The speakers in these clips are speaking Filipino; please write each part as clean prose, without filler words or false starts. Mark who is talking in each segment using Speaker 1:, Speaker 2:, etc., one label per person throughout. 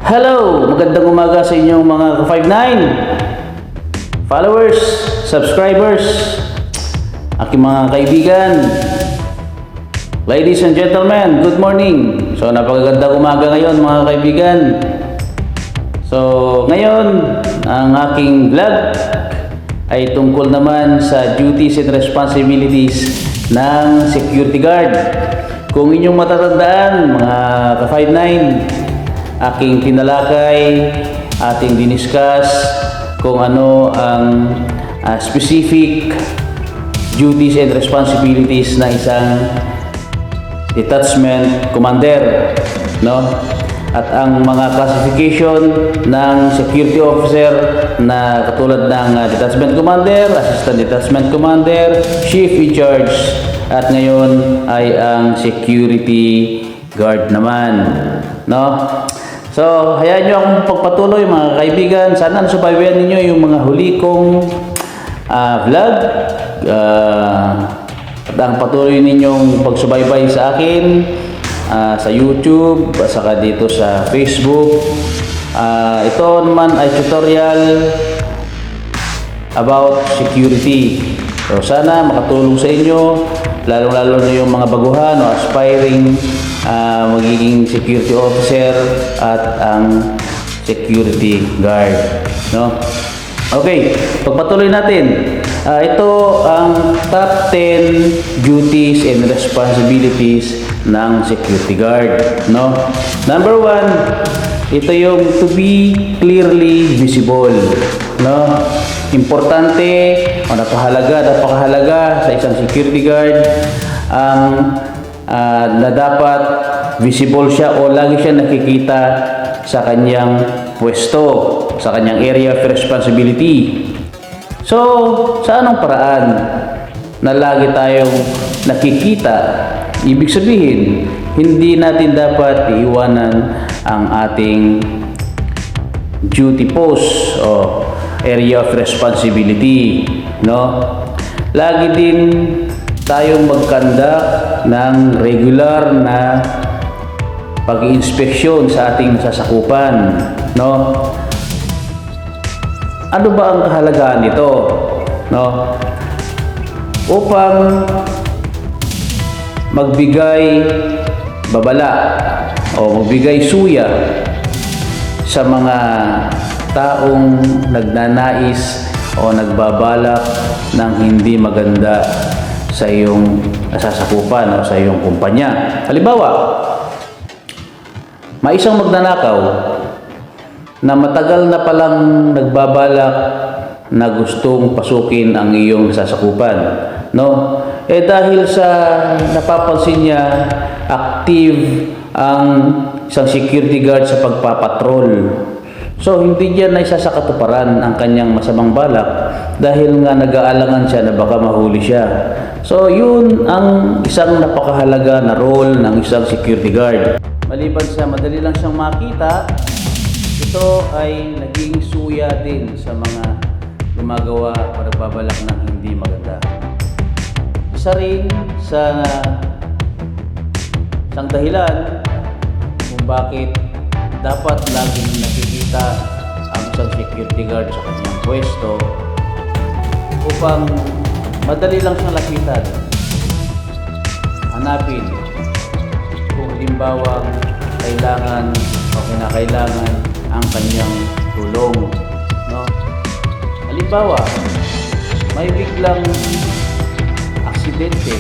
Speaker 1: Hello! Magandang umaga sa inyong mga ka-59 followers, subscribers, aking mga kaibigan, ladies and gentlemen, good morning. So napakagandang umaga ngayon mga kaibigan. So ngayon, ang aking vlog ay tungkol naman sa duties and responsibilities ng security guard. Kung inyong matatandaan mga ka-59, aking tinalakay, ating diniscuss kung ano ang specific duties and responsibilities ng isang detachment commander, no? At ang mga classification ng security officer na katulad ng detachment commander, assistant detachment commander, chief in charge, at ngayon ay ang security guard naman, no? So, hayaan nyo akong pagpatuloy mga kaibigan. Sana nasubaybayan ninyo yung mga huli kong vlog. At ang patuloy ninyong pagsubaybay sa akin sa YouTube, saka dito sa Facebook. Ito naman ay tutorial about security. So, sana makatulong sa inyo, lalong-lalo na yung mga baguhan o aspiring magiging security officer at ang security guard, no? Okay, pagpatuloy natin. Ito ang top 10 duties and responsibilities ng security guard, no? Number 1, ito yung to be clearly visible, no? Importante o napakahalaga sa isang security guard ang na dapat visible siya o lagi siya nakikita sa kanyang pwesto, sa kanyang area of responsibility. So, sa anong paraan na lagi tayong nakikita? Ibig sabihin, hindi natin dapat iiwanan ang ating duty post o area of responsibility, no? Lagi din tayong magkandak ng regular na pag-iinspeksyon sa ating sasakupan, no? Ano ba ang kahalagahan nito, no? Upang magbigay babala o magbigay suya sa mga taong nagnanais o nagbabalak ng hindi maganda sa iyong sasakupan o sa iyong kumpanya. Halimbawa, may isang magnanakaw na matagal na palang nagbabalak na gustong pasukin ang iyong sasakupan, no? Dahil sa napapansin niya active ang isang security guard sa pagpapatrol. So, hindi niya na isa sa katuparan ang kanyang masamang balak dahil nga nag-aalangan siya na baka mahuli siya. So, yun ang isang napakahalaga na role ng isang security guard. Maliban sa madali lang siyang makita, ito ay naging suya din sa mga gumagawa o nagbabalak ng hindi maganda. Isa rin sa isang dahilan kung bakit dapat laging nakikita ang isang security guard sa kanyang pwesto upang madali lang siyang lapitan, hanapin kung halimbawa kailangan o kinakailangan ang kanyang tulong, no? Halimbawa, may biglang aksidente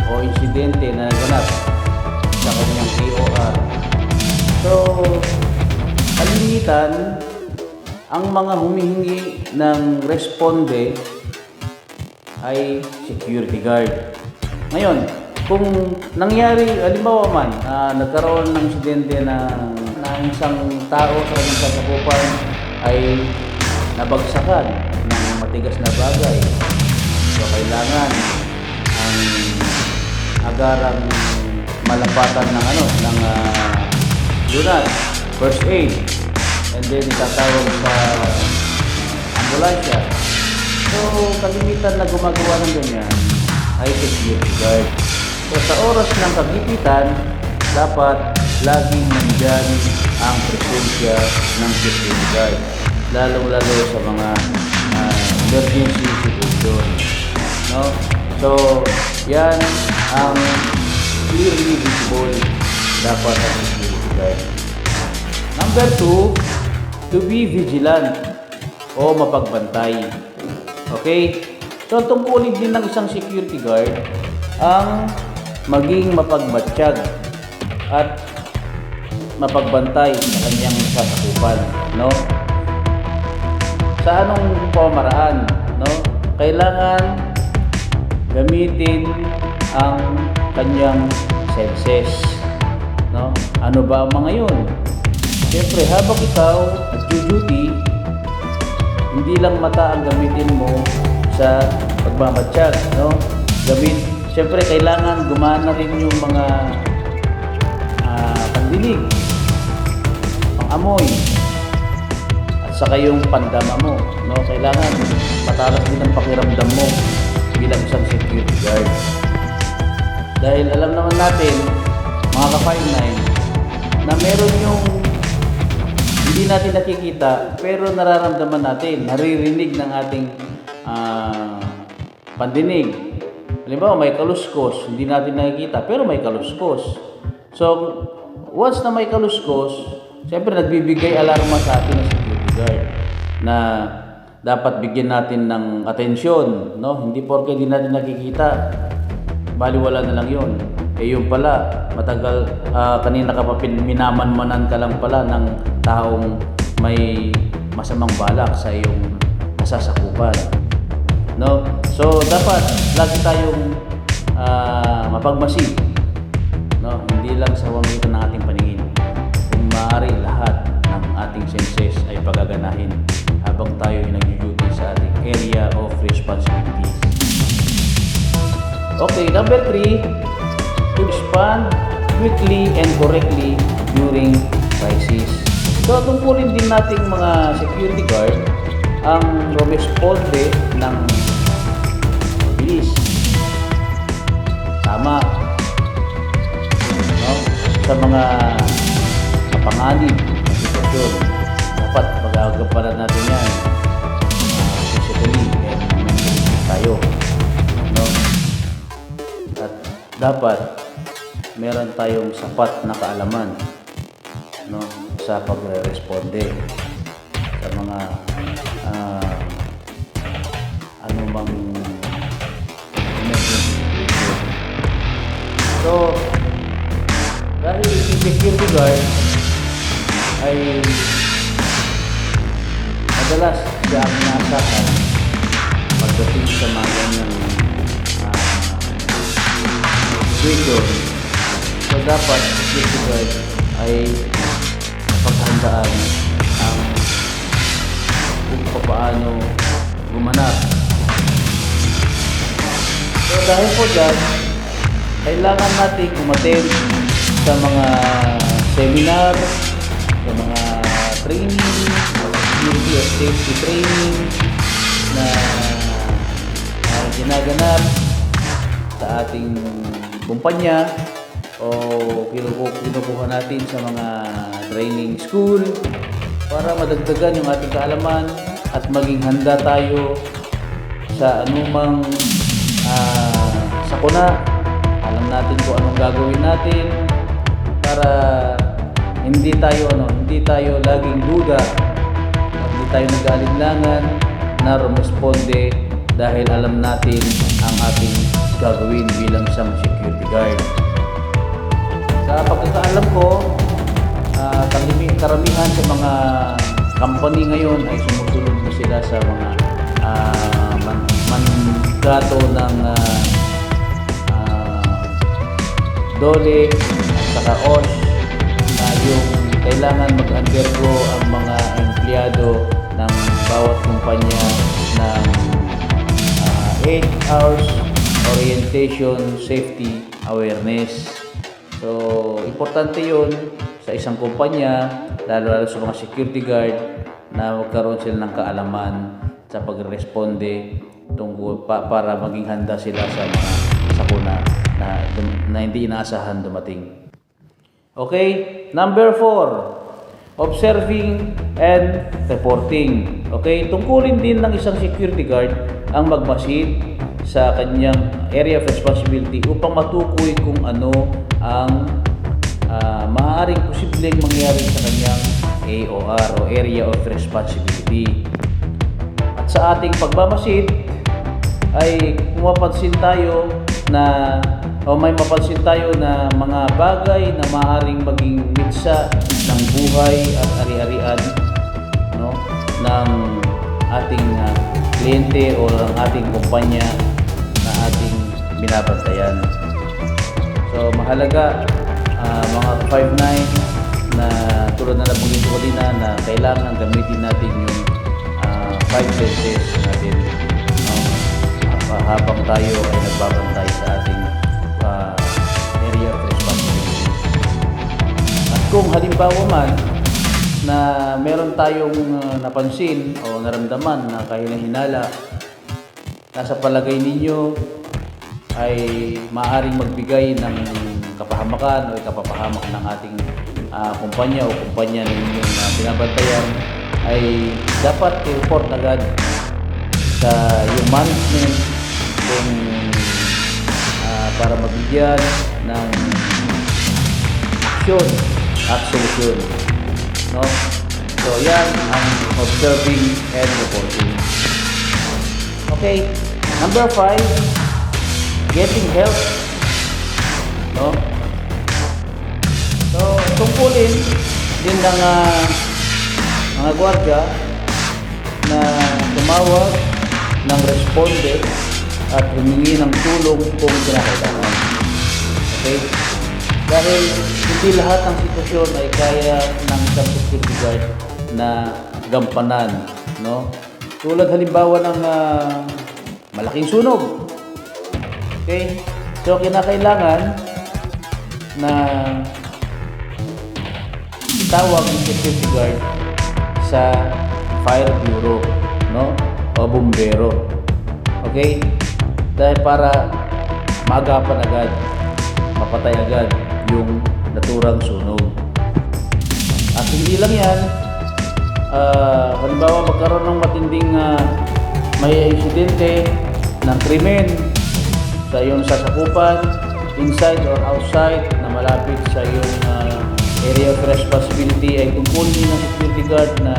Speaker 1: o insidente na naganap sa kanyang POR. So, kalimitan, ang mga humihingi ng responde ay security guard. Ngayon, kung nangyari, halimbawa man, nagkaroon ng insidente na isang tao sa kanyang sasakupan ay nabagsakan ng matigas na bagay. So, kailangan ang agarang malapatan ng lunat, first aid, and then itatawag sa ambulansya. So, kalimitan na gumagawa ng ganyan ay security guard. So, sa oras ng kagipitan, dapat laging nandyan ang presensya ng security guard, lalong-lalo sa mga emergency situation, no? So, yan ang clearly visible dapat ang security guard. Number 2, to be vigilant o mapagbantay. Okay? So, tungkulin din ng isang security guard ang maging mapagmatsyag at mapagbantay sa kanyang sasakupan, no? Sa anong pamaraan, no? Kailangan gamitin ang kanyang senses, no? Ano ba ang mga yun? Siyempre, habang ikaw nag-duty, hindi lang mata ang gamitin mo sa pagmamatsyag, no? Siyempre, kailangan gumana rin yung mga pandinig, pangamoy, at saka yung pandama mo, no? Kailangan matalas din ang pakiramdam mo bilang isang security guard. Dahil alam naman natin, mga ka-5-9, na meron yung hindi natin nakikita pero nararamdaman natin, naririnig ng ating pandinig. Halimbawa, may kaluskos, hindi natin nakikita pero may kaluskos. So, once na may kaluskos, siyempre nagbibigay alarma sa atin ng security guard na dapat bigyan natin ng atensyon, no? Hindi porke hindi natin nakikita, baliwala na lang yun. Yun pala, matagal, kanina ka pa minamanmanan ka lang pala ng taong may masamang balak sa iyong nasasakupan, no? So, dapat lagi tayong mapagmasid, no? Hindi lang sa pamamagitan ng ating paningin. Kung maaari, lahat ng ating senses ay pagaganahin habang tayo ay nag-duty sa ating area of responsibilities. Okay, number 3, to respond quickly and correctly during crisis. So, tungkulin din nating mga security guard ang rumisponde ng bilis, tama, no? Sa mga kapanganib na sitwasyon. Dapat magagampanan natin yan physically and mentally tayo, no? At dapat meron tayong sapat na kaalaman, no, sa pagre-responde sa mga anumang emergency situation. So, dahil si security guard ay madalas siya ang naasahan pagdating sa mga ganyang situation. So, dapat si security guard ay paghandaan ang kung paano gumanap. So, dahil po dyan, kailangan natin umattend sa mga seminar, sa mga training, security or safety training na ginaganap sa ating kumpanya o kinukuha natin sa mga training school para madagdagan yung ating kaalaman at maging handa tayo sa anumang sakuna. Alam natin kung anong gagawin natin para hindi tayo laging duda, hindi tayo nag-aalinlangan na rumisponde dahil alam natin ang ating gagawin bilang isang security guard. Sa pagkakaalam ko, karamihan sa mga company ngayon ay sumusunod na sila sa mga mandato ng DOLE at saka OSH na yung kailangan mag-undergo ang mga empleyado ng bawat kumpanya ng 8 hours orientation safety awareness. So, importante yun sa isang kumpanya, lalo sa mga security guard, na magkaroon sila ng kaalaman sa pagresponde para maging handa sila sa mga sakuna na hindi inaasahan dumating. Okay? Number 4, observing and reporting. Okay? Tungkulin din ng isang security guard ang magmasid sa kanyang area of responsibility upang matukoy kung ano ang maaaring posibleng mangyari sa kanyang AOR o area of responsibility. At sa ating pagmamasid ay mapapansin tayo na may mapansin tayo na mga bagay na maaaring maging mitsa ng buhay at ari-arian, no, ng ating kliyente o ng ating kumpanya na ating binabantayan. So mahalaga mga 5-9 na tulad na nabanggit ko kanina na kailangan gamitin natin yung 5 senses natin, no? Habang tayo ay nagbabantay sa ating area of responsibility. At kung halimbawa man na meron tayong napansin o naramdaman na kahinala, nasa palagay ninyo ay maaaring magbigay ng kapahamakan o ikapapahamak ng ating kumpanya o kumpanya na inyong binabantayan, ay dapat i-report agad sa yung management kung para mabigyan ng action at solusyon, no? So yan ang observing and reporting. Okay, number 5, getting help, no? So tungkulin din ng mga gwardiya na tumawag ng responde at humingi ng tulong kung kinakailangan. Okay? Dahil hindi lahat ng sitwasyon ay kaya ng isang security guard na gampanan, no? Tulad halimbawa ng malaking sunog. Okay? So kinakailangan na itawag ng security guard sa fire bureau, no? O bumbero. Okay? Dahil para maagapan agad, mapatay agad yung naturang sunog. At hindi lang yan, halimbawa magkaroon ng matinding may insidente ng krimen sa iyong sasakupan, inside or outside na malapit sa iyong area of responsibility, ay tungkulin din ng security guard na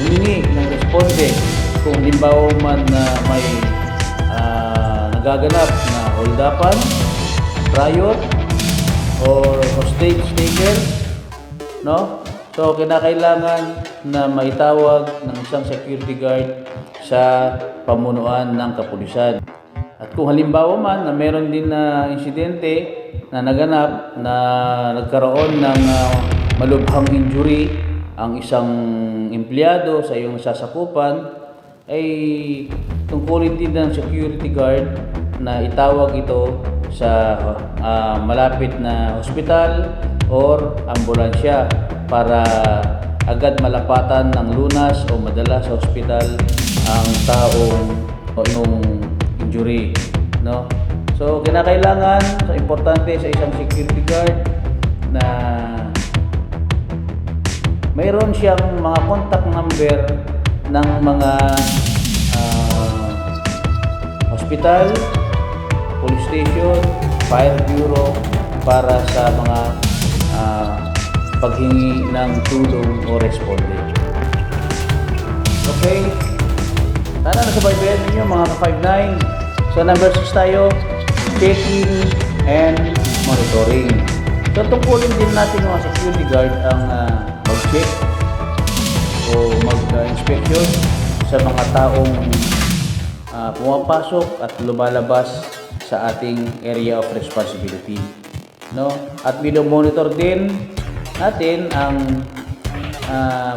Speaker 1: humingi ng responde kung halimbawa man na may nagaganap na holdapan, riot, or hostage taker, no? So kinakailangan na maitawag ng isang security guard sa pamunuan ng kapulisan. At kung halimbawa man na meron din na insidente na naganap na nagkaroon ng malubhang injury ang isang empleyado sa iyong sasakupan, ay tungkulin din ng security guard na itawag ito sa malapit na hospital or ambulansya para agad malapatan ng lunas o madala sa hospital ang taong o yung injury, no? So kinakailangan, so importante sa isang security guard na mayroon siyang mga contact number ng mga hospital, police station, fire bureau para sa mga paghingi ng tulong o responde. Okay? Sana nasabaybayan ninyo mga ka-5-9. So number 6 tayo, checking and monitoring. So tungkulin din natin mga security guard ang mag-check o mag-inspection sa mga taong pumapasok at lumalabas sa ating area of responsibility, no? At monitor din natin ang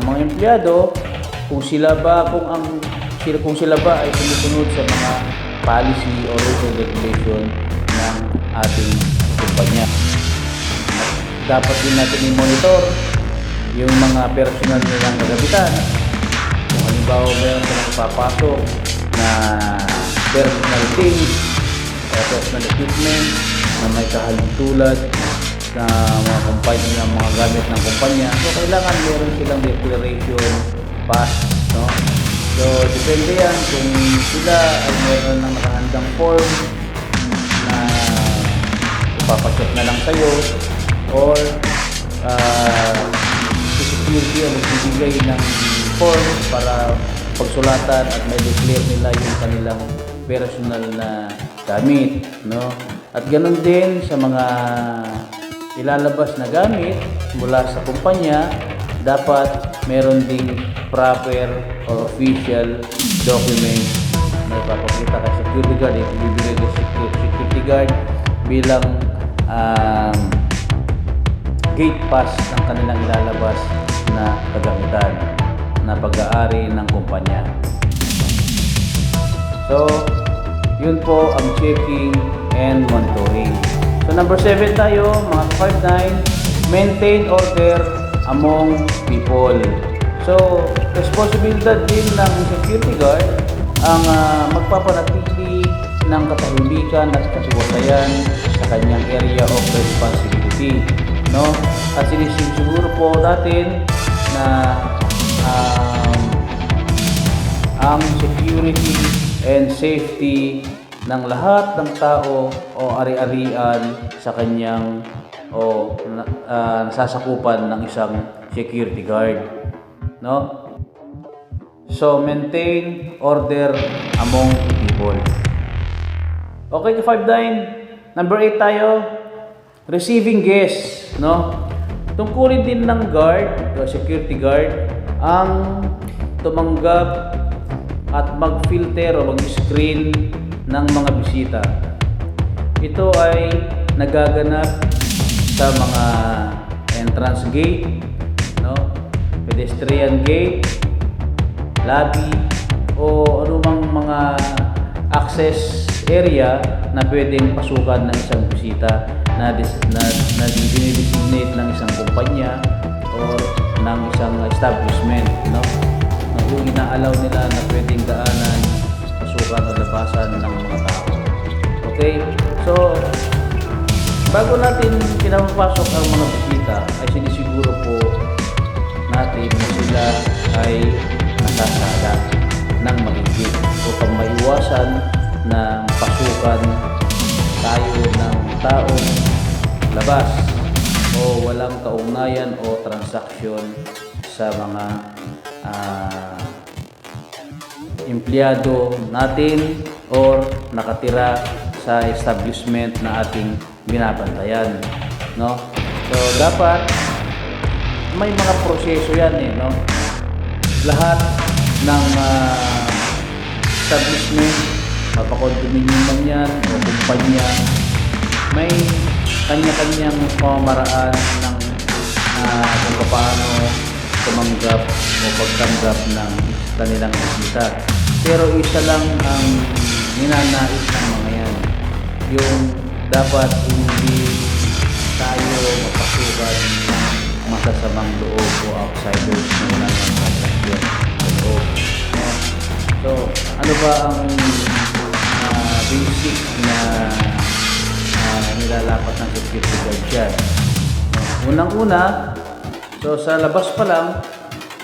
Speaker 1: mga empleyado kung sila ba ay sumusunod sa mga policy or rules and regulation ng ating kumpanya. At dapat din natin i-monitor yung mga personal nilang kagabitan. Kung halimbawa mayroon silang papasok na personal things, personal equipment, na may kahalintulad na mga kumpanya, mga gamit ng kumpanya. So kailangan meron silang declaration pass, no? So depende yan kung sila ay meron ng nakahandang form na ipapacheck na lang sa'yo, or si security ang magbibigay ng form para pagsulatan at may declare nila yung kanilang personal na gamit, no? At ganun din sa mga ilalabas na gamit mula sa kumpanya, dapat meron ding proper or official document na ipapakita kay security guard, ibibigay kay security guard bilang gate pass ng kanilang ilalabas na kagamitan na pag-aari ng kumpanya. So, yun po ang checking and monitoring. So, number 7 tayo, mga 5-9, maintain order among people. So, responsibilidad din ng security guard ang magpapanatili ng katahimikan at katiwasayan sa kanyang area of responsibility, no? At sinisiguro po natin na ang security and safety ng lahat ng tao o ari-arian sa kanyang nasasakupan ng isang security guard, no? So maintain order among people. Okay, 5-9. Number 8 tayo, receiving guests, no? Tungkulin din ng guard o security guard ang tumanggap at mag-filter o mag-screen ng mga bisita. Ito ay nagaganap sa mga entrance gate, no? Pedestrian gate, lobby, o anumang mga access area na pwedeng pasukan ng isang bisita na dinidesignate ng isang kumpanya or ng isang establishment, no? Na kung inaalaw nila na pwedeng daanan, pasukan o labasan ng mga tao. Okay? So, bago natin pinapapasok ang mga bisita, ay sinisiguro po natin na sila ay nasasala ng mahigit upang maiwasan na pasukan tayo ng taong labas o walang kaugnayan o transaksyon sa mga empleyado natin or nakatira sa establishment na ating binabantayan, no? So dapat may mga proseso yan, no? Lahat ng establishment, mapakondominium man yan o kumpanya, may kanya-kanyang pamamaraan ng kung paano tumanggap o pagtanggap ng kanilang bisita. Pero isa lang ang ninanais ng mga yan, yung dapat hindi tayo mapasukan ng masasamang loob o outsiders na walang transaksyon sa loob. So, ano ba ang basic na nilalapat ng security guard dyan? Unang-una, so sa labas pa lang,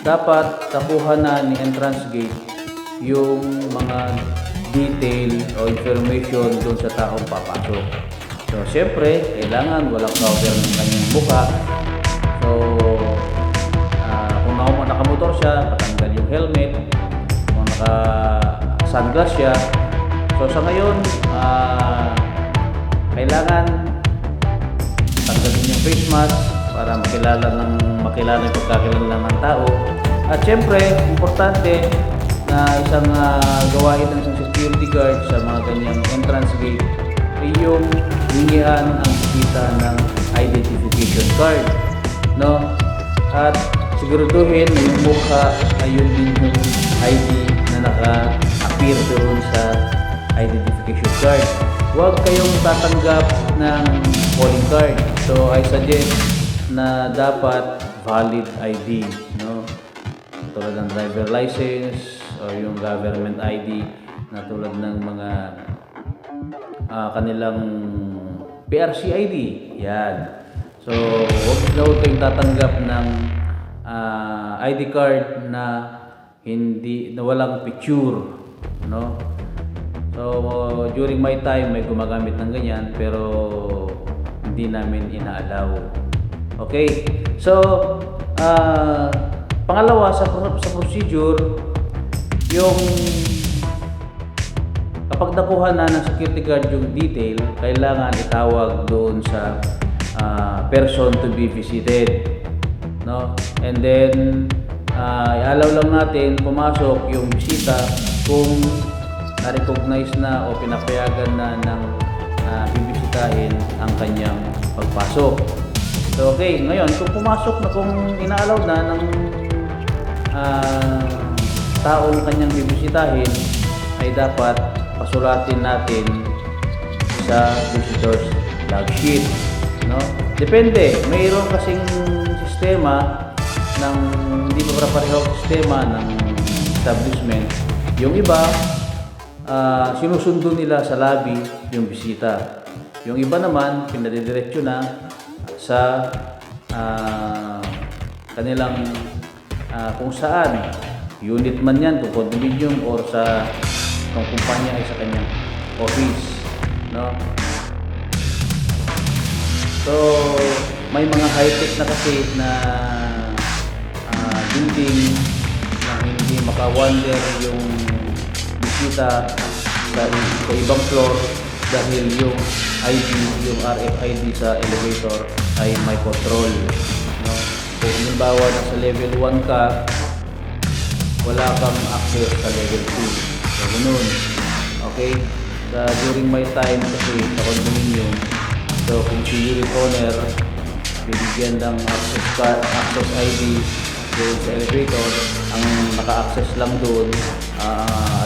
Speaker 1: dapat nakuha na ni entrance gate yung mga detail o information doon sa taong papasok. So, siyempre, kailangan walang cover ng kanyang mukha. So, kung nakamotor siya, patanggal yung helmet. Kung naka-sunglass siya. So, sa ngayon, kailangan tanggalin yung face mask para makilala yung pagkakilala ng tao. At siyempre, importante na isang gawain ng isang security guard sa mga ganyang entrance gate ay yung hingian ang kita ng identification card, no? At siguraduhin na yung mukha ay yun din yung ID na naka-appear doon sa identification card. Huwag kayong tatanggap ng calling card. So, I suggest na dapat valid ID, no? Tulad ng driver license o yung government ID na tulad ng mga kanilang PRCID. Yan. So, huwag daw kayong tatanggap ng ID card na walang picture, no? So, during my time may gumagamit ng ganyan pero hindi namin inaalaw. Okay? So, pangalawa sa procedure, yung kapag nakuha na ng security guard yung detail, kailangan itawag doon sa person to be visited, no? And then ialaw lang natin pumasok yung bisita kung na-recognize na o pinapayagan na ng bibisitahin ang kanyang pagpasok. So okay, ngayon kung pumasok na, kung inaalaw na ng taong kanyang bibisitahin, ay dapat pasulatin natin sa visitor's log sheet, no? Depende, mayroon kasing sistema ng hindi pa pareho sistema ng establishment. Yung iba sinusundo nila sa lobby yung bisita. Yung iba naman pinadidiretso na sa kanilang kung saan unit man yan, kung condominium or sa kung kumpanya ay sa kanyang office, no? So may mga high-tech na kasi na building na hindi makawander yung bisita sa ibang floor dahil yung ID, yung RFID sa elevator ay may control, no? Kung halimbawa na sa level 1 ka, wala kang access sa level 2. So, ganun. Okay? During my time kasi sa condominium, so kung si unit owner bibigyan ng access ID doon sa elevator, ang naka-access lang doon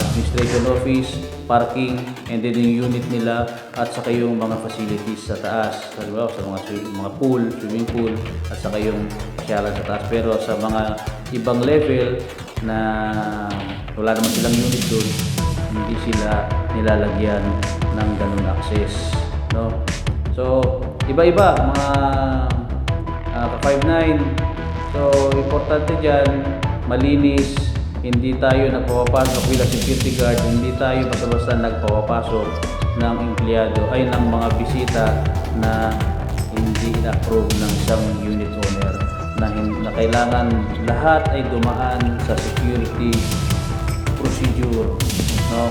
Speaker 1: administration office, parking, and then yung unit nila at saka yung mga facilities sa taas, sa mga pool, swimming pool, at saka yung pasyalan sa taas. Pero sa mga ibang level na wala naman silang unit doon, hindi sila nilalagyan ng ganun access, no? So iba-iba mga ka-59. So importante dyan, malinis, hindi tayo nagpapapasok bilang security guard, hindi tayo basta-basta nagpapapasok ng empleyado ay ng mga bisita na hindi na-approve ng isang unit owner, na kailangan lahat ay dumaan sa security procedure, no?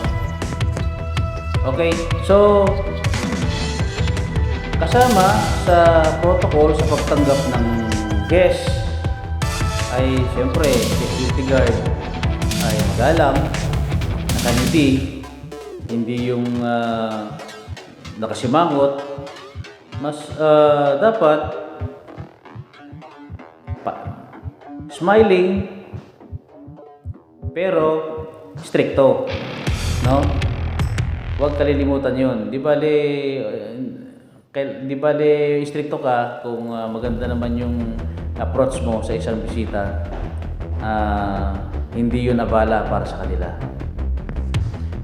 Speaker 1: Okay, so kasama sa protocol sa pagtanggap ng guest ay siyempre security guard ay magalang, nakangiti, hindi yung nakasimangot. Mas dapat smiling pero stricto, no? Huwag kalilimutan yun. Di bale stricto ka kung maganda naman yung approach mo sa isang bisita, hindi yun abala para sa kanila.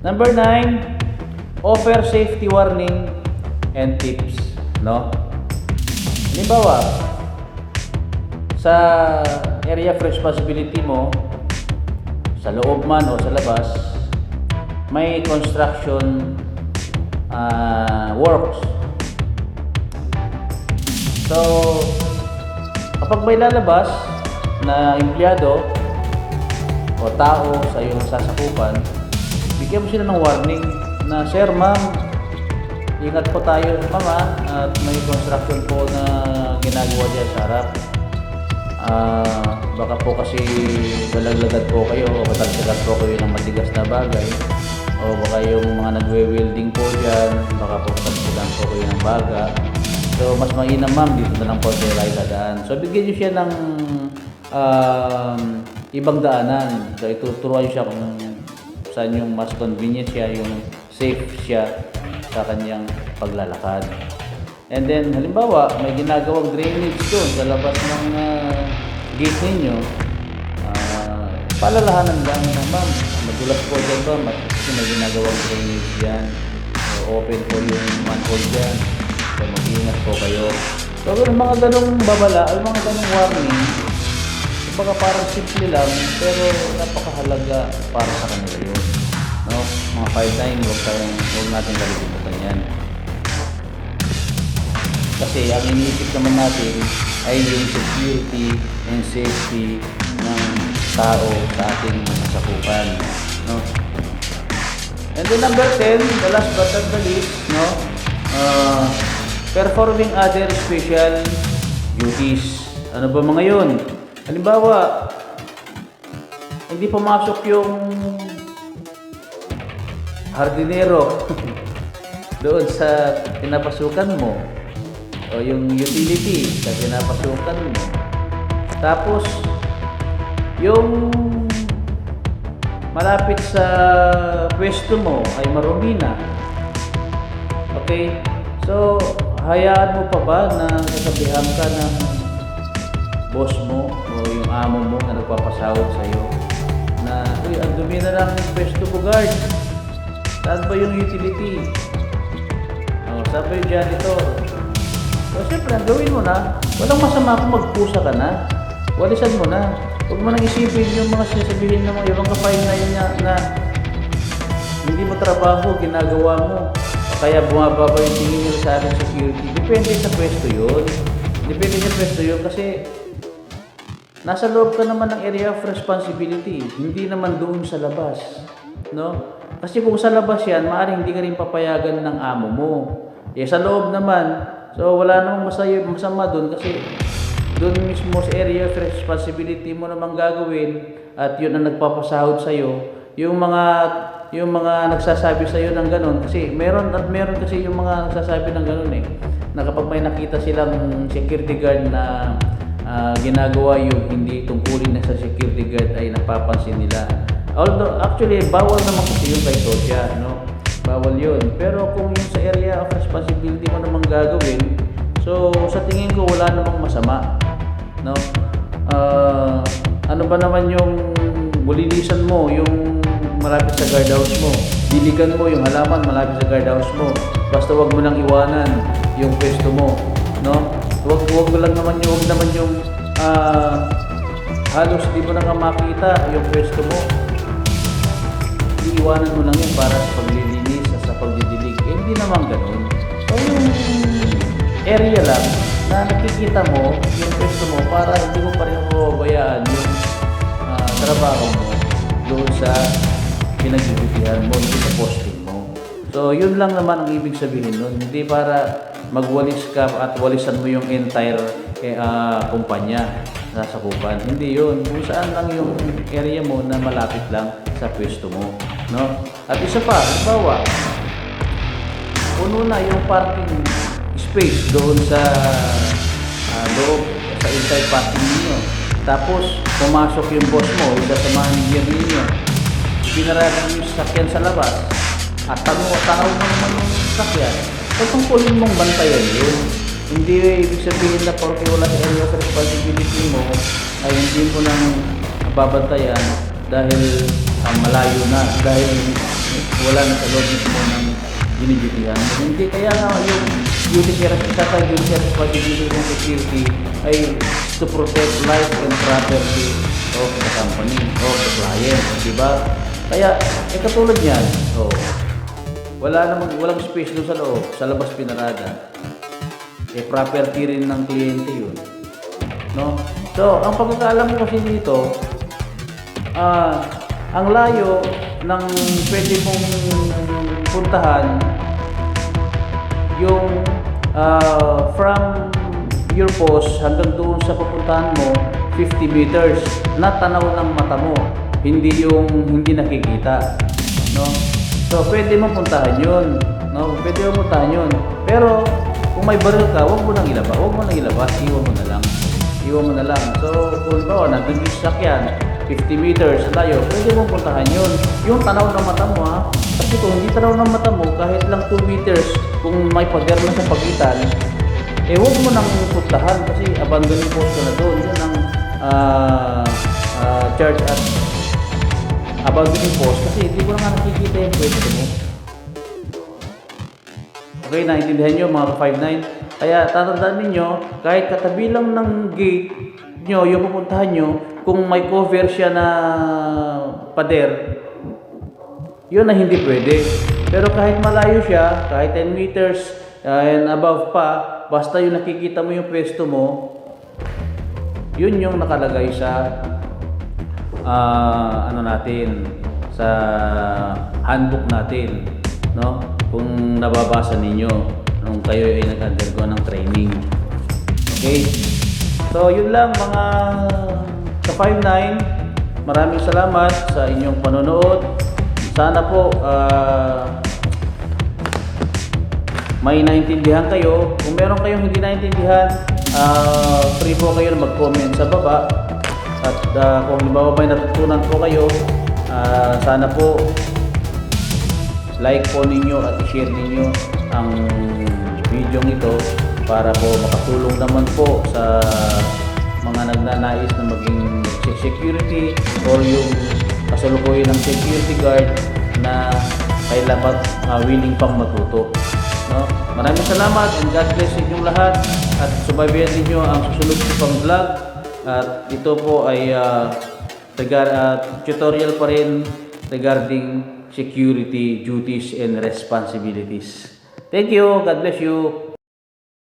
Speaker 1: Number 9, offer safety warning and tips, no? Halimbawa, sa area of responsibility mo, sa loob man o sa labas, may construction works. So, kapag may lalabas na empleyado o tao sa iyong sasakupan, bigyan mo sila ng warning na, "Sir, ma'am, ingat po tayo, mama, at may construction po na ginagawa dyan sa harap. Baka po kasi galaglagan po kayo o katalsagan po kayo ng matigas na bagay, o baka yung mga nagwe-welding po dyan, baka po katalsagan po kayo ng baga. So, mas mainam, ma'am, dito na lang po kayo dadaan." So, bigyan nyo siya ng ibang daanan. So, ituturuan siya kung saan yung mas convenient siya, yung safe siya sa kanyang paglalakad. And then, halimbawa, may ginagawang drainage doon sa labas ng gate ninyo. Palalahanan lang na, "Ma'am, madulas po dyan ba? Kasi may ginagawang drainage dyan. So, open po yung manhole dyan. So mag-iingat po kayo. So yung mga ganong babala, yung mga ganong warning, baka parang simple lang, pero napakahalaga para sa kanila yun. No? Mga 5-9, huwag natin kalimutan yan. Kasi ang iniisip naman natin ay yung security and safety ng tao sa ating masasakupan. No? And then number 10, the last but not the least, no? Performing other special duties. Ano ba mga yun? Halimbawa, hindi pumasok yung hardinero doon sa pinapasukan mo o yung utility sa pinapasukan mo. Tapos, yung malapit sa pwesto mo ay marumi na. Okay? So, hayaan mo pa ba na sasabihan ka ng boss mo o yung amo mo na nagpapasahod sa'yo na, uy, ang dumi na lang yung pwesto ko, guard. Saan ba yung utility? O, saan ba yung janitor? So, siyempre, gawin mo na. Walang masama kung magpusa ka na. Walisan mo na. Huwag mo nang isipin yung mga sinasabihin ng mga ibang kapain na yun na hindi mo trabaho, ginagawa mo. Kaya bumababa yung tingin nila sa ating security. Depende sa pwesto yun. Depende sa pwesto yun kasi nasa loob ka naman ng area of responsibility. Hindi naman doon sa labas. No? Kasi kung sa labas yan, maaaring hindi ka rin papayagan ng amo mo. Eh sa loob naman, so wala namang masama doon kasi doon mismo sa area of responsibility mo namang gagawin at yun ang nagpapasahod sa'yo. Yung mga nagsasabi sa'yo ng ganun, kasi meron kasi yung mga nagsasabi ng ganun na kapag may nakita silang security guard na ginagawa yung hindi tungkulin na sa security guard ay napapansin nila. Although actually bawal naman kasi yung kay Sosya, no? Bawal yun. Pero kung yung sa area of responsibility mo namang gagawin, so sa tingin ko wala namang masama, no? Ano ba naman yung bulilisan mo, yung malapit sa guardhouse mo, diligan mo yung halaman malapit sa guardhouse mo, basta wag mo nang iwanan yung pwesto mo, no? Wag naman yung halos di mo na nga makita yung pwesto mo. Iiwanan mo lang yun para sa paglilinis at sa pagdidilig. Eh, hindi naman ganun. So yung area lang na nakikita mo yung pwesto mo para hindi mo pa rin mababayaan yung trabaho mo doon sa pinagdidutihan mo, hindi sa posting mo. So yun lang naman ang ibig sabihin nun. Hindi para magwalis ka at walisan mo yung entire kumpanya na sakupan. Hindi yun. Kung saan lang yung area mo na malapit lang sa pwesto mo. No? At isa pa, halimbawa, puno na yung parking space doon sa loob, sa inside parking ninyo. Tapos, pumasok yung boss mo, isa sa manager ninyo. Pinaragan yung sasakyan sa labas. At tanaw mo naman yung sasakyan. So, tungkulin mong bantayan yun. Hindi ibig sabihin na porque wala sa area of responsibility mo, ay hindi mo nang babantayan dahil malayo na, dahil wala na sa loob mo ng diniditihan. Hindi, kaya nga yung duty responsibility ng security ay to protect life and property of the company, of the client, di ba? Kaya, katulad yan, walang space doon sa loob, sa labas pinarada. Property rin ng kliyente yun. No? So, ang pagkakaalam ko kasi dito, ang layo ng pwede mong puntahan yung from your post hanggang doon sa pupuntahan mo 50 meters na tanaw ng mata mo, hindi yung hindi nakikita, no? So pwede mong puntahan yun, no? Pwede mong puntahan yun, pero kung may baril ka, huwag mo nang ilabas, iwan mo na lang. So kung nandun yung sasakyan 50 meters layo, pwede mong puntahan yun. Yung tanaw ng mata mo, ha? Kasi kung hindi tanaw ng mata mo, kahit lang 2 meters, kung may pader na sa pagitan, huwag mo nang puntahan kasi abandoning post na doon. Yun ang charge at abandoning post kasi hindi mo na nga nakikita yung pwesto mo. Okay, naintindihan nyo mga ka-59? Kaya tatandaan ninyo, kahit katabi lang ng gate nyo, yung pupuntahan nyo, kung may cover siya na pader, yun na hindi pwede. Pero kahit malayo siya, kahit 10 meters and above pa, basta yung nakikita mo yung pwesto mo, yun yung nakalagay sa ano natin, sa handbook natin, no? Kung nababasa ninyo nung kayo ay nag-undergo ng training. Okay? So, yun lang mga ka-59. Maraming salamat sa inyong panonood. Sana po may naintindihan kayo. Kung meron kayong hindi naintindihan, free po kayo na mag-comment sa baba. At kung halimbawa may natutunan po kayo, sana po like po ninyo at i-share ninyo ang video ito para po makatulong naman po sa mga nagnanais na maging security or yung kasalukuyan ng security guard na kailangan willing pang matuto. No? Maraming salamat and God bless inyong lahat at subaybayan ninyo ang susunod ko pang vlog at ito po ay tutorial pa rin regarding security duties and responsibilities. Thank you. God bless you.